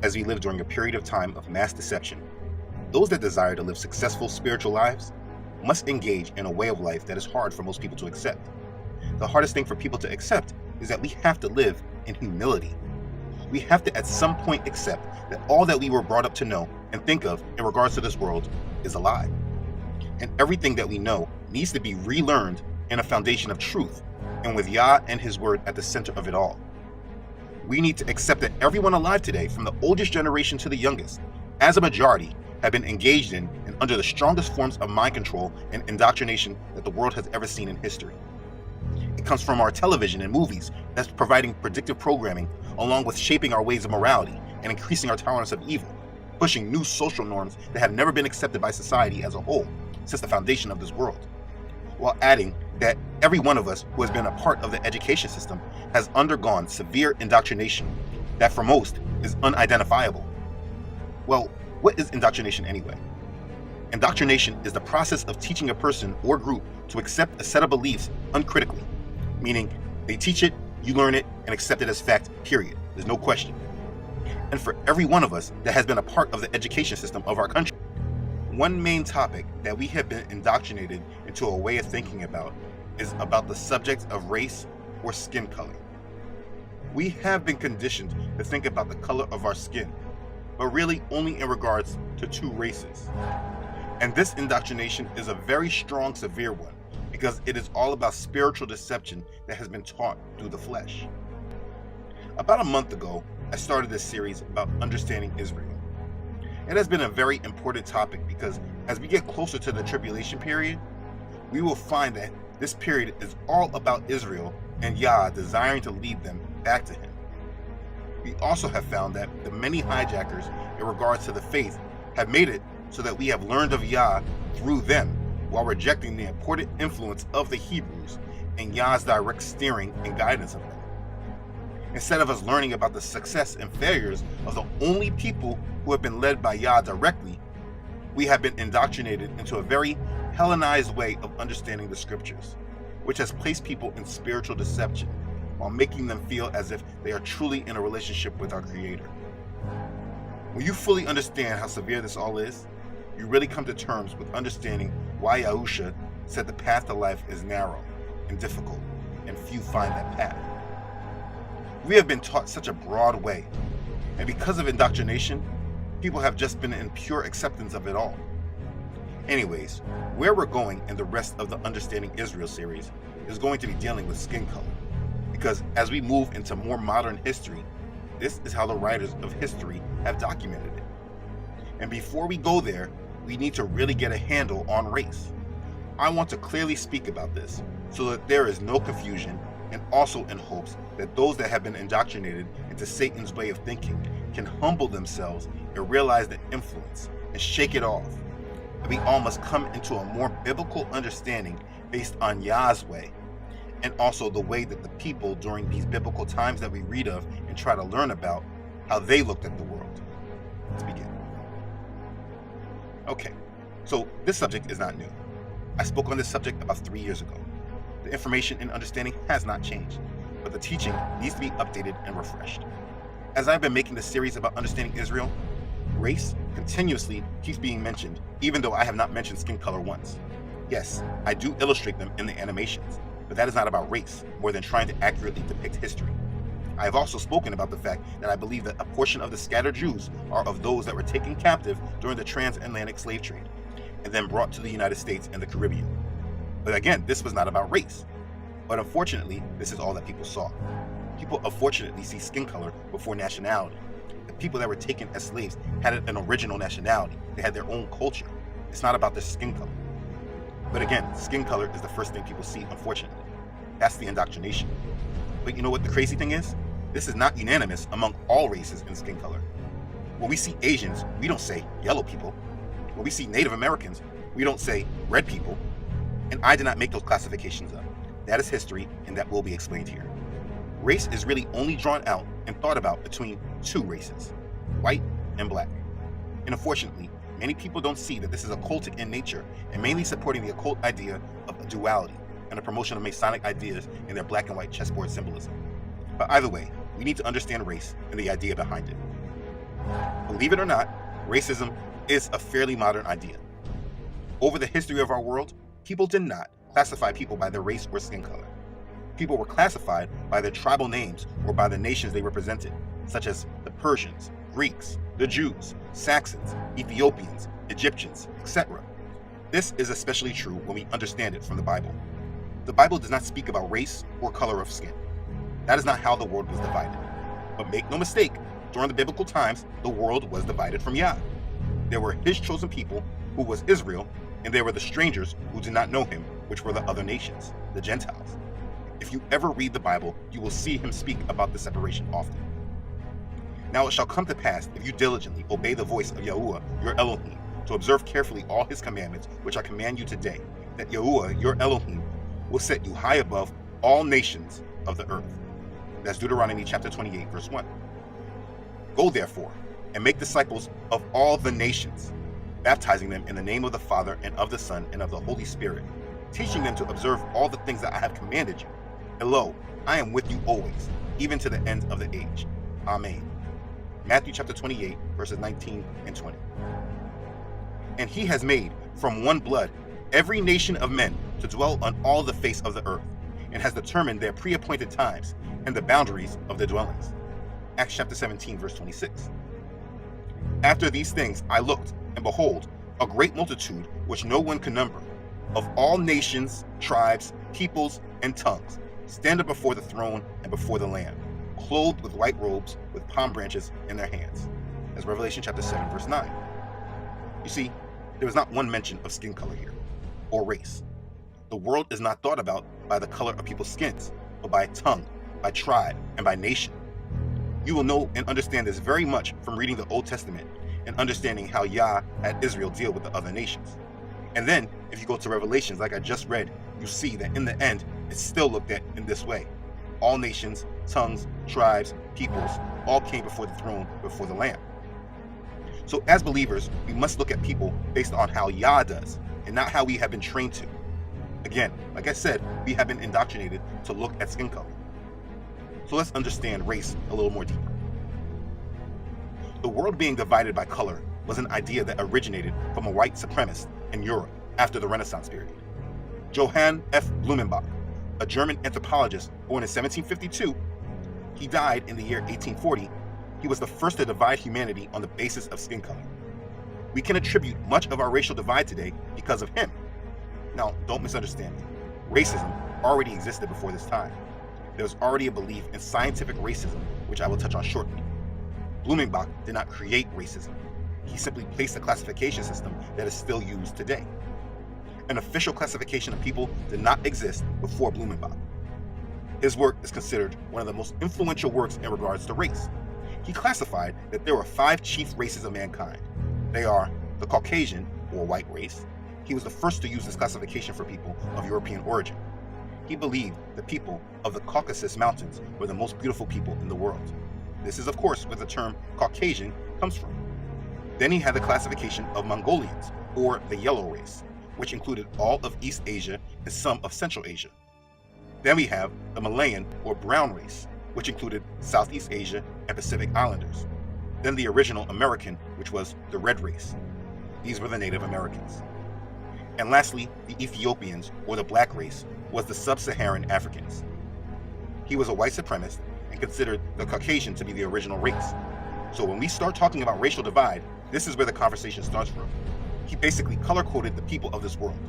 as we live during a period of time of mass deception, those that desire to live successful spiritual lives must engage in a way of life that is hard for most people to accept. The hardest thing for people to accept is that we have to live in humility. We have to at some point accept that all that we were brought up to know and think of in regards to this world is a lie. And everything that we know needs to be relearned in a foundation of truth, and with Yah and His Word at the center of it all. We need to accept that everyone alive today, from the oldest generation to the youngest, as a majority, have been engaged in and under the strongest forms of mind control and indoctrination that the world has ever seen in history. It comes from our television and movies that's providing predictive programming, along with shaping our ways of morality and increasing our tolerance of evil, pushing new social norms that have never been accepted by society as a whole since the foundation of this world, while adding that every one of us who has been a part of the education system has undergone severe indoctrination that for most is unidentifiable. Well, what is indoctrination anyway? Indoctrination is the process of teaching a person or group to accept a set of beliefs uncritically, meaning they teach it, you learn it, and accept it as fact, period. There's no question. And for every one of us that has been a part of the education system of our country, one main topic that we have been indoctrinated into a way of thinking about is about the subject of race or skin color. We have been conditioned to think about the color of our skin, but really only in regards to two races. And this indoctrination is a very strong, severe one, because it is all about spiritual deception that has been taught through the flesh. About a month ago, I started this series about understanding Israel. It has been a very important topic because as we get closer to the tribulation period, we will find that this period is all about Israel and Yah desiring to lead them back to Him. We also have found that the many hijackers in regards to the faith have made it so that we have learned of Yah through them while rejecting the important influence of the Hebrews and Yah's direct steering and guidance of them. Instead of us learning about the success and failures of the only people who have been led by Yah directly, we have been indoctrinated into a very Hellenized way of understanding the scriptures, which has placed people in spiritual deception while making them feel as if they are truly in a relationship with our Creator. When you fully understand how severe this all is, you really come to terms with understanding why Yahusha said the path to life is narrow and difficult, and few find that path. We have been taught such a broad way, and because of indoctrination, people have just been in pure acceptance of it all. Anyways, where we're going in the rest of the Understanding Israel series is going to be dealing with skin color, because as we move into more modern history, this is how the writers of history have documented it. And before we go there, we need to really get a handle on race. I want to clearly speak about this so that there is no confusion, and also in hopes that those that have been indoctrinated into Satan's way of thinking can humble themselves and realize the influence and shake it off. We all must come into a more biblical understanding based on Yah's way, and also the way that the people during these biblical times that we read of and try to learn about, how they looked at the world. Let's begin. Okay, so this subject is not new. I spoke on this subject about 3 years ago. The information and understanding has not changed, but the teaching needs to be updated and refreshed. As I've been making this series about understanding Israel, race continuously keeps being mentioned, even though I have not mentioned skin color once. Yes, I do illustrate them in the animations, but that is not about race, more than trying to accurately depict history. I have also spoken about the fact that I believe that a portion of the scattered Jews are of those that were taken captive during the transatlantic slave trade, and then brought to the United States and the Caribbean. But again, this was not about race. But unfortunately, this is all that people saw. People unfortunately see skin color before nationality. The people that were taken as slaves had an original nationality. They had their own culture. It's not about their skin color. But again, skin color is the first thing people see, unfortunately. That's the indoctrination. But you know what the crazy thing is? This is not unanimous among all races in skin color. When we see Asians, we don't say yellow people. When we see Native Americans, we don't say red people. And I did not make those classifications up. That is history, and that will be explained here. Race is really only drawn out and thought about between two races, white and black. And unfortunately, many people don't see that this is occultic in nature and mainly supporting the occult idea of a duality and the promotion of Masonic ideas in their black and white chessboard symbolism. But either way, we need to understand race and the idea behind it. Believe it or not, racism is a fairly modern idea. Over the history of our world, people did not classify people by their race or skin color. People were classified by their tribal names or by the nations they represented, such as the Persians, Greeks, the Jews, Saxons, Ethiopians, Egyptians, etc. This is especially true when we understand it from the Bible. The Bible does not speak about race or color of skin. That is not how the world was divided. But make no mistake, during the biblical times, the world was divided from Yah. There were his chosen people, who was Israel, and there were the strangers who did not know him, which were the other nations, the Gentiles. If you ever read the Bible, you will see him speak about the separation often. Now it shall come to pass, if you diligently obey the voice of Yahuwah, your Elohim, to observe carefully all his commandments, which I command you today, that Yahuwah, your Elohim, will set you high above all nations of the earth. That's Deuteronomy chapter 28, verse 1. Go therefore, and make disciples of all the nations, baptizing them in the name of the Father, and of the Son, and of the Holy Spirit, teaching them to observe all the things that I have commanded you. And lo, I am with you always, even to the end of the age. Amen. Matthew chapter 28, verses 19 and 20. And he has made from one blood every nation of men to dwell on all the face of the earth, and has determined their pre-appointed times and the boundaries of their dwellings. Acts chapter 17, verse 26. After these things I looked, and behold, a great multitude which no one could number, of all nations, tribes, peoples, and tongues, standing before the throne and before the Lamb, clothed with white robes, with palm branches in their hands. As Revelation chapter 7, verse 9. You see, there is not one mention of skin color here, or race. The world is not thought about by the color of people's skins, but by tongue, by tribe, and by nation. You will know and understand this very much from reading the Old Testament and understanding how Yah had Israel deal with the other nations. And then, if you go to Revelations like I just read, you see that in the end, it's still looked at in this way. All nations, tongues, tribes, peoples, all came before the throne, before the Lamb. So as believers, we must look at people based on how Yah does, and not how we have been trained to. Again, like I said, we have been indoctrinated to look at skin color. So let's understand race a little more deeper. The world being divided by color was an idea that originated from a white supremacist in Europe after the Renaissance period. Johann F. Blumenbach, a German anthropologist born in 1752, he died in the year 1840. He was the first to divide humanity on the basis of skin color. We can attribute much of our racial divide today because of him. Now, don't misunderstand me. Racism already existed before this time. There was already a belief in scientific racism, which I will touch on shortly. Blumenbach did not create racism. He simply placed a classification system that is still used today. An official classification of people did not exist before Blumenbach. His work is considered one of the most influential works in regards to race. He classified that there were 5 chief races of mankind. They are the Caucasian, or white race. He was the first to use this classification for people of European origin. He believed the people of the Caucasus Mountains were the most beautiful people in the world. This is, of course, where the term Caucasian comes from. Then he had the classification of Mongolians, or the yellow race, which included all of East Asia and some of Central Asia. Then we have the Malayan, or brown race, which included Southeast Asia and Pacific Islanders. Then the original American, which was the red race. These were the Native Americans. And lastly, the Ethiopians, or the black race, was the sub-Saharan Africans. He was a white supremacist and considered the Caucasian to be the original race. So when we start talking about racial divide, this is where the conversation starts from. He basically color-coded the people of this world.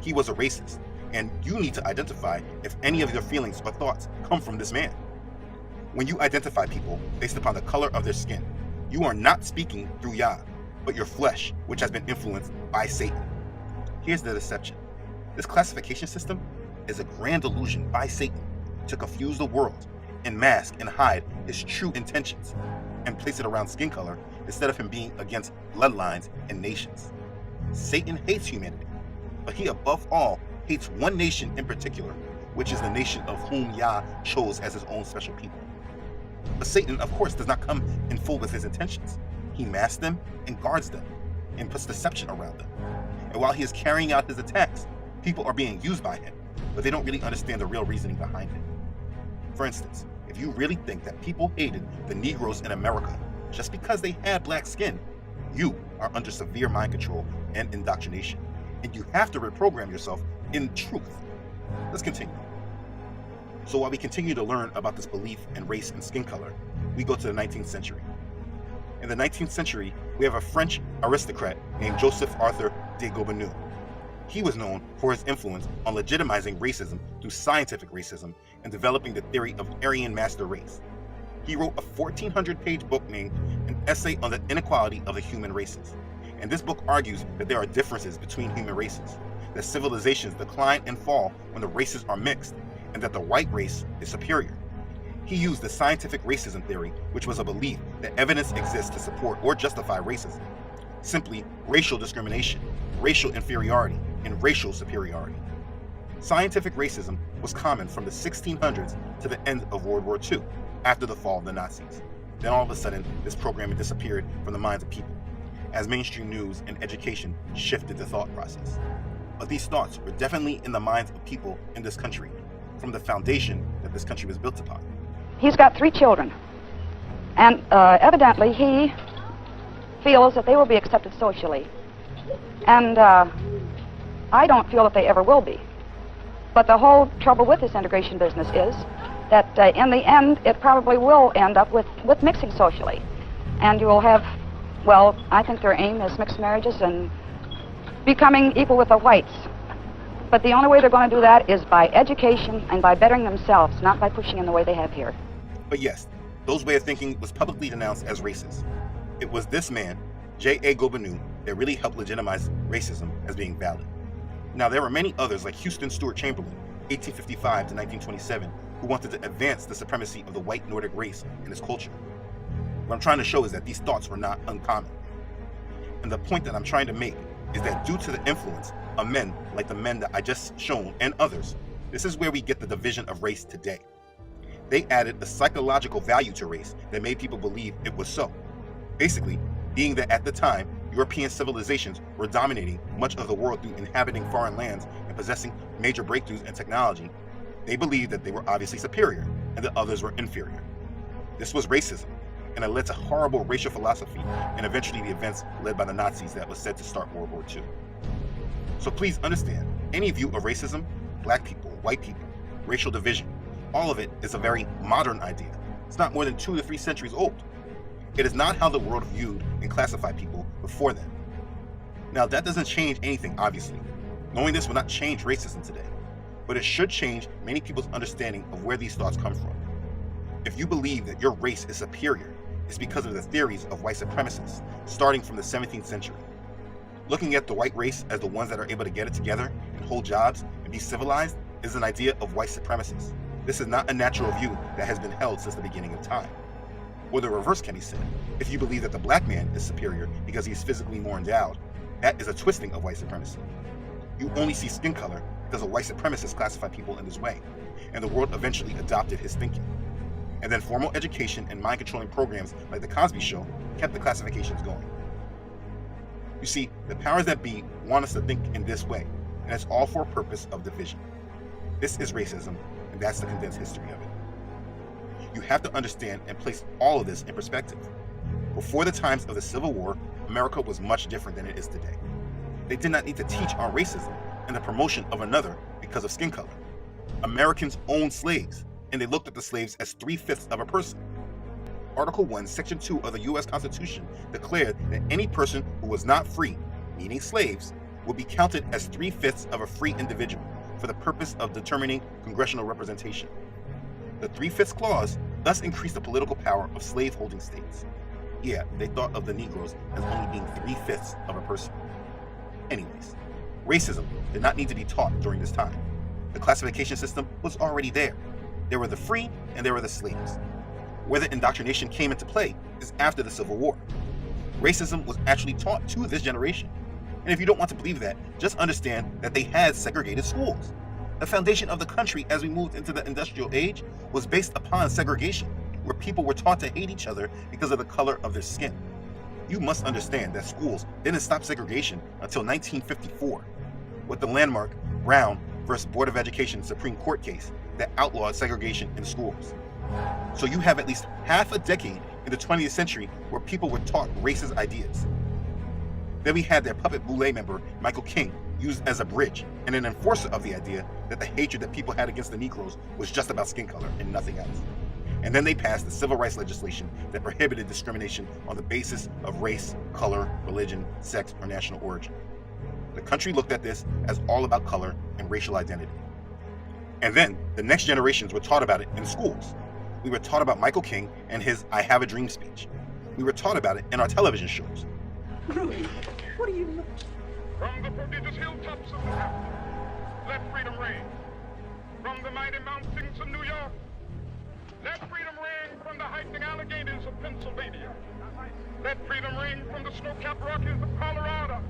He was a racist, and you need to identify if any of your feelings or thoughts come from this man. When you identify people based upon the color of their skin, you are not speaking through Yah, but your flesh, which has been influenced by Satan. Here's the deception. This classification system is a grand illusion by Satan to confuse the world and mask and hide his true intentions and place it around skin color instead of him being against bloodlines and nations. Satan hates humanity, but he above all hates one nation in particular, which is the nation of whom Yah chose as his own special people. But Satan, of course, does not come in full with his intentions. He masks them and guards them and puts deception around them. And while he is carrying out his attacks, people are being used by him, but they don't really understand the real reasoning behind it. For instance, if you really think that people hated the Negroes in America, just because they had black skin, you are under severe mind control and indoctrination, and you have to reprogram yourself in truth. Let's continue. So while we continue to learn about this belief in race and skin color, we go to the 19th century. In the 19th century, we have a French aristocrat named Joseph Arthur de Gobineau. He was known for his influence on legitimizing racism through scientific racism and developing the theory of Aryan master race. He wrote a 1,400-page book named An Essay on the Inequality of the Human Races. And this book argues that there are differences between human races, that civilizations decline and fall when the races are mixed, and that the white race is superior. He used the scientific racism theory, which was a belief that evidence exists to support or justify racism. Simply racial discrimination, racial inferiority, and racial superiority. Scientific racism was common from the 1600s to the end of World War II, after the fall of the Nazis. Then all of a sudden, this programming disappeared from the minds of people, as mainstream news and education shifted the thought process. But these thoughts were definitely in the minds of people in this country, from the foundation that this country was built upon. He's got 3 children, and evidently he feels that they will be accepted socially. And I don't feel that they ever will be. But the whole trouble with this integration business is that in the end, it probably will end up with mixing socially. And you will have, well, I think their aim is mixed marriages and becoming equal with the whites. But the only way they're going to do that is by education and by bettering themselves, not by pushing in the way they have here. But yes, those way of thinking was publicly denounced as racist. It was this man, J.A. Gobineau, that really helped legitimize racism as being valid. Now, there were many others like Houston Stewart Chamberlain, 1855 to 1927, who wanted to advance the supremacy of the white Nordic race and its culture. What I'm trying to show is that these thoughts were not uncommon. And the point that I'm trying to make is that due to the influence of men like the men that I just shown and others, this is where we get the division of race today. They added a psychological value to race that made people believe it was so. Basically, being that at the time, European civilizations were dominating much of the world through inhabiting foreign lands and possessing major breakthroughs in technology, they believed that they were obviously superior and that others were inferior. This was racism, and it led to horrible racial philosophy and eventually the events led by the Nazis that was said to start World War II. So please understand, any view of racism, black people, white people, racial division, all of it is a very modern idea. It's not more than 2 to 3 centuries old. It is not how the world viewed and classified people before then. Now, that doesn't change anything, obviously. Knowing this will not change racism today, but it should change many people's understanding of where these thoughts come from. If you believe that your race is superior, it's because of the theories of white supremacists, starting from the 17th century. Looking at the white race as the ones that are able to get it together and hold jobs and be civilized is an idea of white supremacists. This is not a natural view that has been held since the beginning of time. Or the reverse can be said. If you believe that the black man is superior because he's physically more endowed, that is a twisting of white supremacy. You only see skin color because a white supremacist classified people in this way, and the world eventually adopted his thinking. And then formal education and mind-controlling programs like The Cosby Show kept the classifications going. You see, the powers that be want us to think in this way, and it's all for a purpose of division. This is racism, and that's the condensed history of it. You have to understand and place all of this in perspective. Before the times of the Civil War, America was much different than it is today. They did not need to teach on racism and the promotion of another because of skin color. Americans owned slaves, and they looked at the slaves as 3/5 of a person. Article 1, Section 2 of the U.S. Constitution declared that any person who was not free, meaning slaves, would be counted as 3/5 of a free individual for the purpose of determining congressional representation. The 3/5 clause thus increased the political power of slave-holding states. Yeah, they thought of the Negroes as only being 3/5 of a person. Anyways, racism did not need to be taught during this time. The classification system was already there. There were the free and there were the slaves. Where the indoctrination came into play is after the Civil War. Racism was actually taught to this generation. And if you don't want to believe that, just understand that they had segregated schools. The foundation of the country as we moved into the industrial age was based upon segregation, where people were taught to hate each other because of the color of their skin. You must understand that schools didn't stop segregation until 1954, with the landmark Brown versus Board of Education Supreme Court case that outlawed segregation in schools. So you have at least half a decade in the 20th century where people were taught racist ideas. Then we had their puppet boule member, Michael King, used as a bridge and an enforcer of the idea that the hatred that people had against the Negroes was just about skin color and nothing else. And then they passed the civil rights legislation that prohibited discrimination on the basis of race, color, religion, sex, or national origin. The country looked at this as all about color and racial identity. And then the next generations were taught about it in schools. We were taught about Michael King and his I Have a Dream speech. We were taught about it in our television shows. Rudy, what are you looking? From the prodigious hilltops of the capital, let freedom reign. From the mighty mountains of New York, let freedom reign from the hiking Alleghenies of Pennsylvania. Let freedom reign from the snow-capped Rockies of Colorado.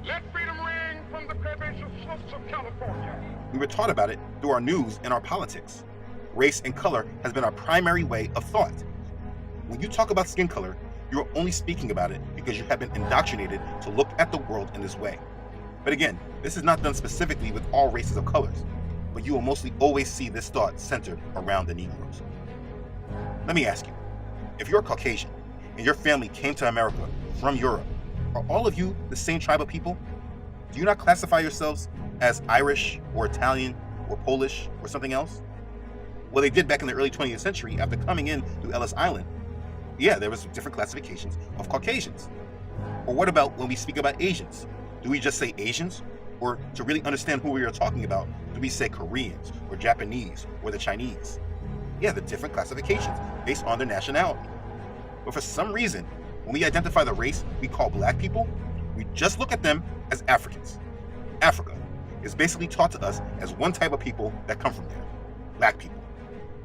Let freedom reign from the curvaceous slopes of California. We were taught about it through our news and our politics. Race and color has been our primary way of thought. When you talk about skin color, you are only speaking about it because you have been indoctrinated to look at the world in this way. But again, this is not done specifically with all races of colors, but you will mostly always see this thought centered around the Negroes. Let me ask you, if you're Caucasian and your family came to America from Europe, are all of you the same tribe of people? Do you not classify yourselves as Irish or Italian or Polish or something else? Well, they did back in the early 20th century after coming in through Ellis Island. Yeah, there was different classifications of Caucasians. Or what about when we speak about Asians? Do we just say Asians? Or to really understand who we are talking about, do we say Koreans or Japanese or the Chinese? Yeah, the different classifications based on their nationality. But for some reason, when we identify the race we call black people, we just look at them as Africans. Africa is basically taught to us as one type of people that come from there, black people.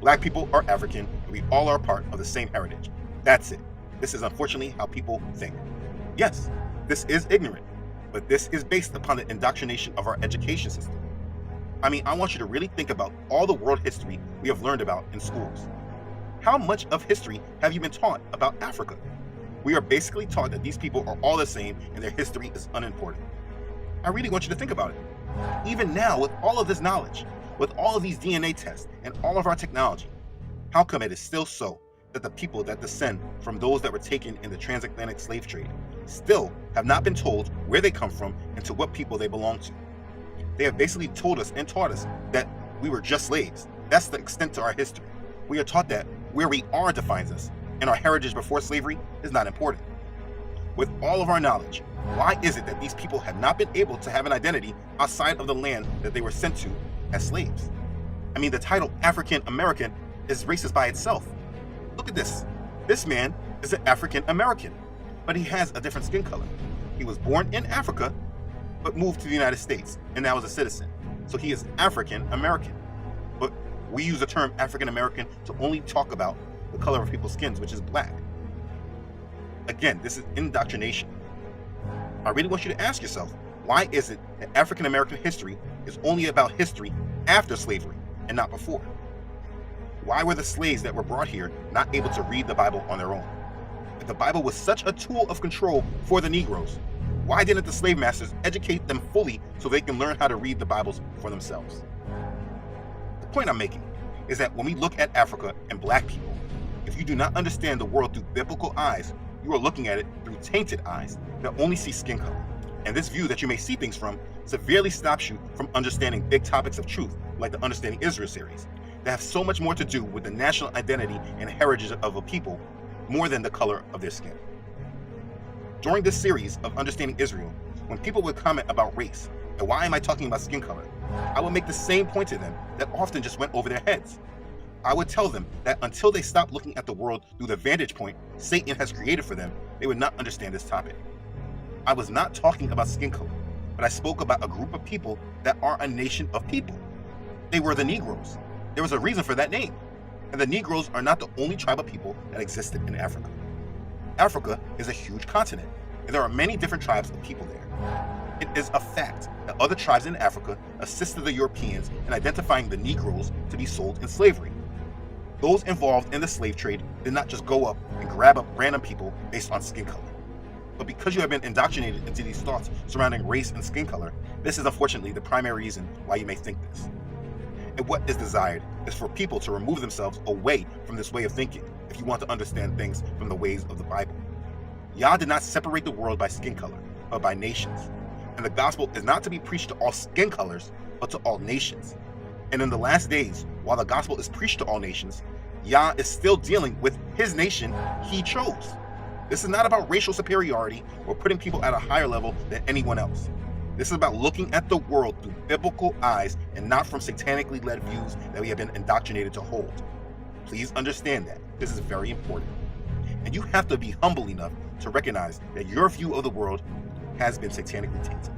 Black people are African, and we all are part of the same heritage. That's it. This is unfortunately how people think. Yes, this is ignorant, but this is based upon the indoctrination of our education system. I mean, I want you to really think about all the world history we have learned about in schools. How much of history have you been taught about Africa? We are basically taught that these people are all the same and their history is unimportant. I really want you to think about it. Even now, with all of this knowledge, with all of these DNA tests and all of our technology, how come it is still so that the people that descend from those that were taken in the transatlantic slave trade still have not been told where they come from and to what people they belong to? They have basically told us and taught us that we were just slaves. That's the extent to our history. We are taught that where we are defines us, and our heritage before slavery is not important. With all of our knowledge, why is it that these people have not been able to have an identity outside of the land that they were sent to as slaves? I mean, the title African American is racist by itself. Look at this. This man is an African American, but he has a different skin color. He was born in Africa, but moved to the United States and now is a citizen. So he is African American. But we use the term African American to only talk about the color of people's skins, which is black. Again, this is indoctrination. I really want you to ask yourself, why is it that African American history is only about history after slavery and not before? Why were the slaves that were brought here not able to read the Bible on their own? If the Bible was such a tool of control for the Negroes, why didn't the slave masters educate them fully so they can learn how to read the Bibles for themselves? The point I'm making is that when we look at Africa and black people, if you do not understand the world through biblical eyes, you are looking at it through tainted eyes that only see skin color. And this view that you may see things from severely stops you from understanding big topics of truth, like the Understanding Israel series, that have so much more to do with the national identity and heritage of a people more than the color of their skin. During this series of Understanding Israel, when people would comment about race and why am I talking about skin color, I would make the same point to them that often just went over their heads. I would tell them that until they stop looking at the world through the vantage point Satan has created for them, they would not understand this topic. I was not talking about skin color, but I spoke about a group of people that are a nation of people. They were the Negroes. There was a reason for that name. And the Negroes are not the only tribe of people that existed in Africa. Africa is a huge continent, and there are many different tribes of people there. It is a fact that other tribes in Africa assisted the Europeans in identifying the Negroes to be sold in slavery. Those involved in the slave trade did not just go up and grab up random people based on skin color. But because you have been indoctrinated into these thoughts surrounding race and skin color, this is unfortunately the primary reason why you may think this. And what is desired is for people to remove themselves away from this way of thinking if you want to understand things from the ways of the Bible. Yah did not separate the world by skin color, but by nations. And the gospel is not to be preached to all skin colors, but to all nations. And in the last days, while the gospel is preached to all nations, Yah is still dealing with his nation he chose. This is not about racial superiority or putting people at a higher level than anyone else. This is about looking at the world through biblical eyes and not from satanically led views that we have been indoctrinated to hold. Please understand that. This is very important. And you have to be humble enough to recognize that your view of the world has been satanically tainted.